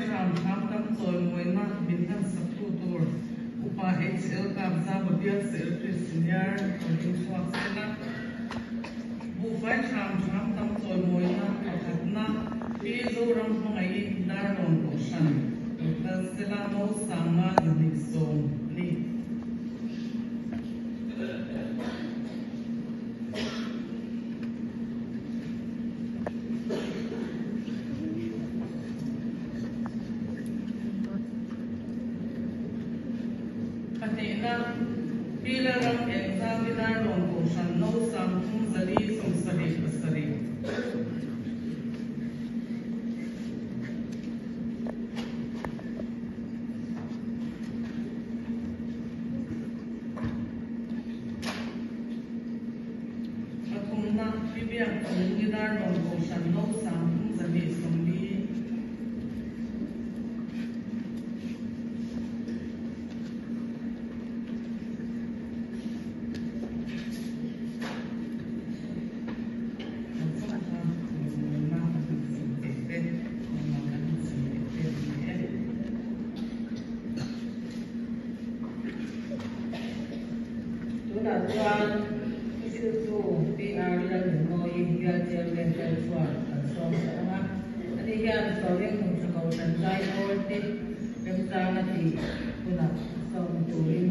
ram tham tam choi moina bin kan saktu tur upa HL kabza bodial secretary senior holding swak sena bu fai ram tam choi moina pakatna pi zo ram pangai dar non ko shan ta sela no sama ni som ni Bila ram exam dar non ko shan no sam thum zali som sari pasari akumna bibiang thum dar non ko shan no sam thum zali som li Tuan isu PR dan noi dia jalan tersuat tersuat sama. Ada yang soalnya untuk kawasan lain orang di dalam sana di puna so turin